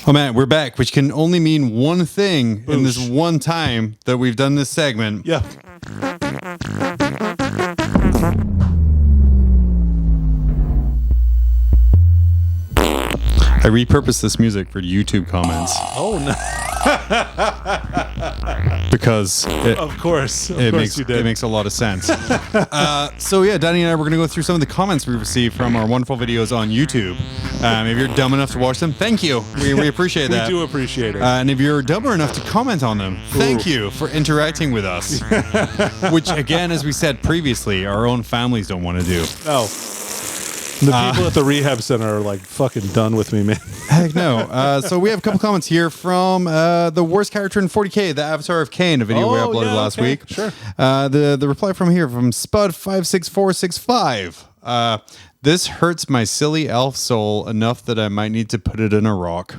Oh man, we're back, which can only mean one thing in this one time that we've done this segment. Yeah. I repurposed this music for YouTube comments. Oh no. Because of course you did. It makes a lot of sense. So yeah, Danny and I were going to go through some of the comments we received from our wonderful videos on YouTube. If you're dumb enough to watch them, thank you. We appreciate that. We do appreciate it. And if you're dumber enough to comment on them, thank you for interacting with us. Which again, as we said previously, our own families don't want to do. No. The people at the rehab center are like fucking done with me, man. Heck no. So we have a couple comments here from the worst character in 40K, the Avatar of Cain, a video we uploaded last week. Sure. The reply from here from Spud56465. This hurts my silly elf soul enough that I might need to put it in a rock.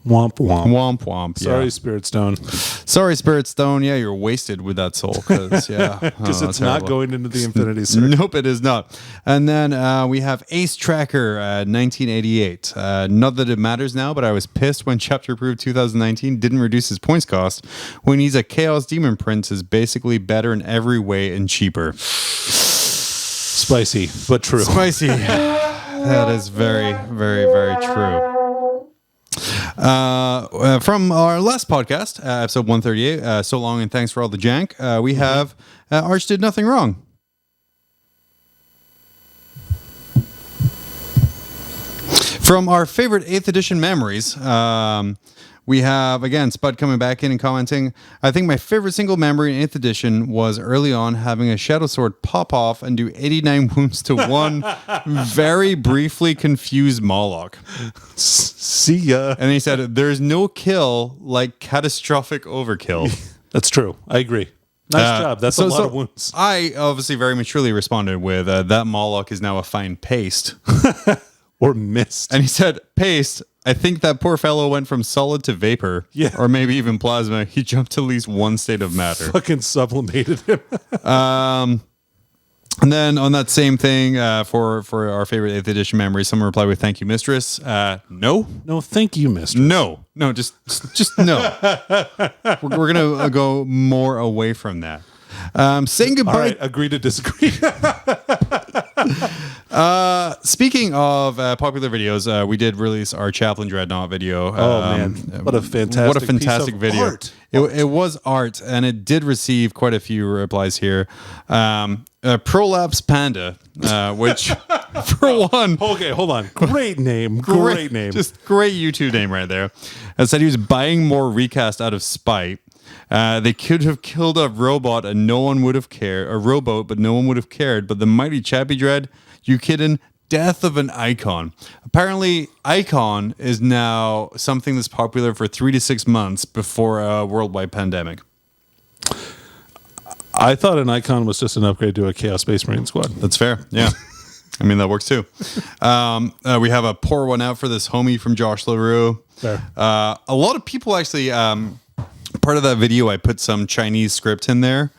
Womp womp. Womp womp. Sorry, Spirit Stone. Sorry, Spirit Stone. Yeah, you're wasted with that soul. Because it's not going into the Infinity Circle. Nope, it is not. And then we have Ace Tracker 1988. Not that it matters now, but I was pissed when Chapter Approved 2019 didn't reduce his points cost when he's a Chaos Demon Prince is basically better in every way and cheaper. Spicy, but true. Spicy. That is very, very, very true. From our last podcast, episode 138, so long and thanks for all the jank, we have Arch did nothing wrong. From our favorite 8th edition memories, we have, again, Spud coming back in and commenting, I think my favorite single memory in 8th edition was early on having a Shadow Sword pop off and do 89 wounds to one very briefly confused Moloch. See ya. And he said, there's no kill like catastrophic overkill. That's true. I agree. Nice job. That's a lot of wounds. I obviously very maturely responded with, that Moloch is now a fine paste. Or mist. And he said, paste, I think that poor fellow went from solid to vapor. Yeah. Or maybe even plasma. He jumped to at least one state of matter. Fucking sublimated him. And then on that same thing, for our favorite 8th edition memory, someone replied with, thank you, mistress. No. No, thank you, mistress. No, just no. We're going to go more away from that. Saying goodbye. All right, agree to disagree. Speaking of popular videos, we did release our Chaplain Dreadnought video. Oh man, what a fantastic piece of video! Art. It was art, and it did receive quite a few replies here. Prolapse Panda, which for one, okay, hold on, great name, great name, just great YouTube name right there. And said he was buying more recast out of spite. They could have killed a robot and no one would have cared. A rowboat, but no one would have cared. But the mighty Chappie Dread, you kidding? Death of an icon. Apparently, icon is now something that's popular for 3 to 6 months before a worldwide pandemic. I thought an icon was just an upgrade to a Chaos Space Marine squad. That's fair. Yeah. I mean, that works too. We have a pour one out for this homie from Josh LaRue. Fair. A lot of people actually... part of that video, I put some Chinese script in there.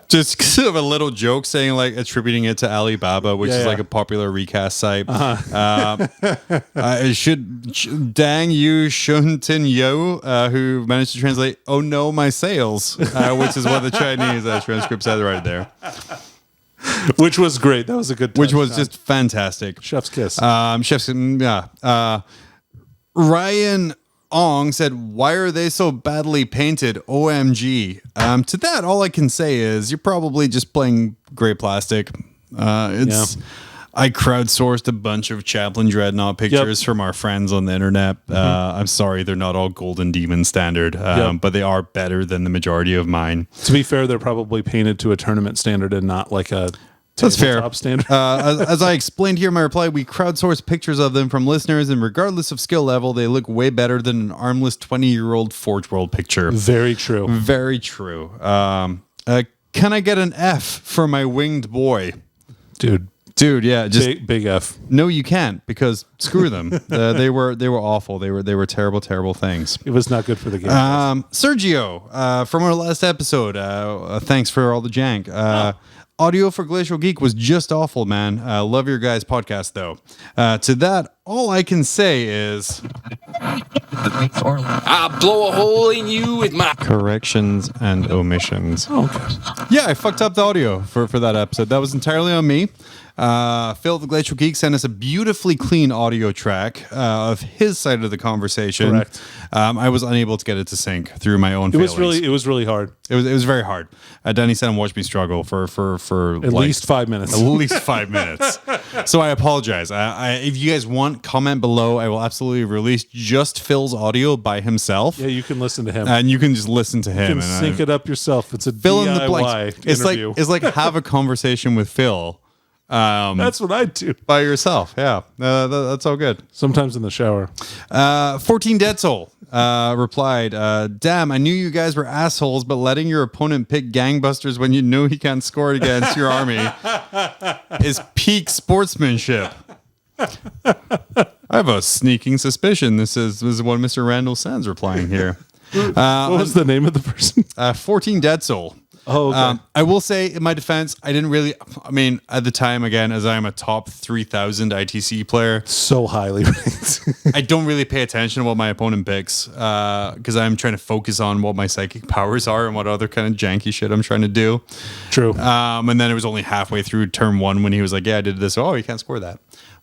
Just sort of a little joke saying, like, attributing it to Alibaba, which is like a popular recast site. It should Dang Yu Shuntin Yo, who managed to translate, oh no, my sales, which is what the Chinese transcript said right there. Which was great. That was a good touch. Which was just fantastic. Chef's kiss. Ryan Ong said, why are they so badly painted? OMG. To that, all I can say is you're probably just playing gray plastic. I crowdsourced a bunch of Chaplain Dreadnought pictures from our friends on the internet. I'm sorry, they're not all Golden Demon standard, but they are better than the majority of mine. To be fair, they're probably painted to a tournament standard and not like a That's fair. Standard. As I explained here in my reply, we crowdsourced pictures of them from listeners, and regardless of skill level, they look way better than an armless 20-year-old Forge World picture. Very true. Very true. Can I get an F for my winged boy? Dude, yeah, just big F. No, you can't, because screw them. They were awful. They were terrible things. It was not good for the game. Sergio, from our last episode, thanks for all the jank. Audio for Glacial Geek was just awful, man. Love your guys' podcast, though. To that, all I can say is... I'll blow a hole in you with my... corrections and omissions. Oh, okay. Yeah, I fucked up the audio for that episode. That was entirely on me. Phil the Glacial Geek sent us a beautifully clean audio track of his side of the conversation. Correct. I was unable to get it to sync through my own failings. It was really hard. It was very hard. Danny sat and watched me struggle for at least 5 minutes. At least 5 minutes. So I apologize. If you guys want, comment below. I will absolutely release just Phil's audio by himself. Yeah, you can listen to him. And you can just listen to him. You can sync it up yourself. It's a fill in the DIY blanks. interview. It's like have a conversation with Phil. That's what I do. By yourself. Yeah. That's all good. Sometimes in the shower. 14 Dead Soul replied, damn, I knew you guys were assholes, but letting your opponent pick gangbusters when you know he can't score against your army is peak sportsmanship. I have a sneaking suspicion this is what Mr. Randall Sands replying here. What was the name of the person? 14 Dead Soul. Oh, okay. I will say, in my defense, at the time, again, as I'm a top 3,000 ITC player, so highly ranked. I don't really pay attention to what my opponent picks because I'm trying to focus on what my psychic powers are and what other kind of janky shit I'm trying to do. True. And then it was only halfway through turn one when he was like, yeah, I did this. Oh, you can't score that.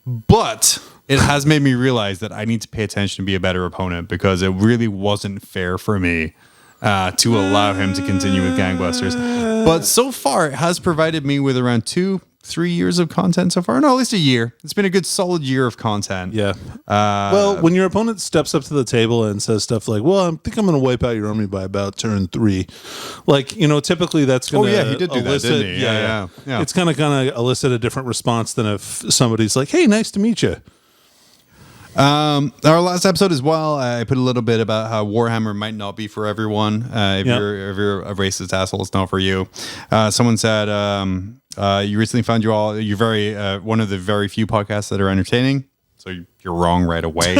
But it has made me realize that I need to pay attention to be a better opponent because it really wasn't fair for me to allow him to continue with gangbusters. But so far, it has provided me with around 2-3 years of content so far. No, at least a year. It's been a good solid year of content. Yeah. Well, when your opponent steps up to the table and says stuff like, well, I think I'm going to wipe out your army by about turn 3. Like, typically that's going to he did do that, didn't he? Yeah. It's kind of going to elicit a different response than if somebody's like, hey, nice to meet you. Our last episode as well, I put a little bit about how Warhammer might not be for everyone. If you're a racist asshole, it's not for you. Someone said you recently found you're very one of the very few podcasts that are entertaining. So you're wrong right away.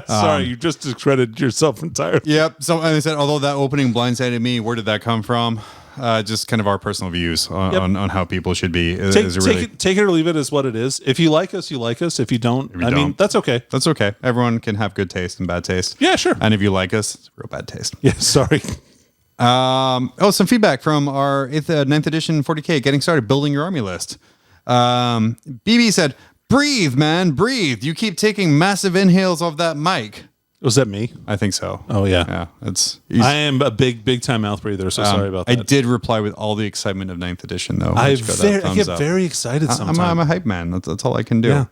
Sorry, you just discredited yourself entirely. Yep. So and they said, although that opening blindsided me, where did that come from? Just kind of our personal views on how people should be. Take it or leave it as what it is. If you like us, you like us. If you don't, I mean, that's okay. That's okay. Everyone can have good taste and bad taste. Yeah, sure. And if you like us, it's real bad taste. Yeah, sorry. Some feedback from our 9th edition 40K, getting started, building your army list. BB said, breathe, man, breathe. You keep taking massive inhales of that mic. Was that me? I think so. Oh, yeah. I am a big time mouth breather, so sorry about that. I did reply with all the excitement of 9th edition, though. I get very excited sometimes. I'm a hype man. That's all I can do. Yeah.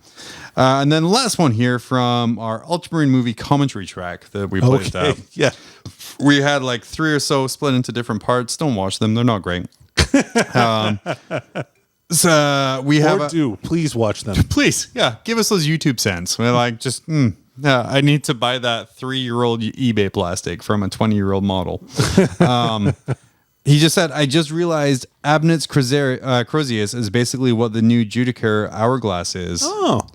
And then last one here from our Ultramarine movie commentary track that we played out. Yeah. We had like 3 or so split into different parts. Don't watch them. They're not great. So we have... Please watch them. Please. Yeah. Give us those YouTube cents. We're like, just... Yeah, I need to buy that 3-year-old eBay plastic from a 20-year-old model. He just said, I just realized Abnet's Crozius is basically what the new Judicar Hourglass is. Oh.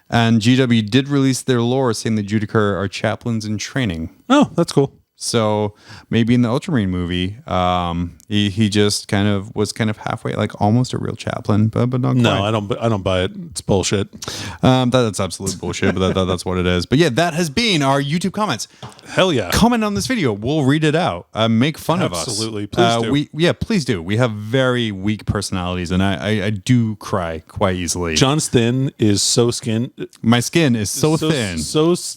And GW did release their lore saying the Judicar are chaplains in training. Oh, that's cool. So maybe in the Ultramarine movie, he just was halfway, like almost a real chaplain, but not quite. No, I don't buy it. It's bullshit. That's absolute bullshit, but that's what it is. But yeah, that has been our YouTube comments. Hell yeah. Comment on this video. We'll read it out. Make fun of us. Absolutely. Please do. Please do. We have very weak personalities, and I do cry quite easily. John's skin is so My skin is so thin.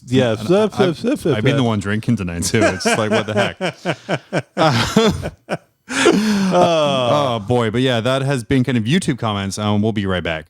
Yeah. I've been the one drinking tonight, too. It's like, what the heck? Oh boy, but yeah, that has been kind of YouTube comments. We'll be right back.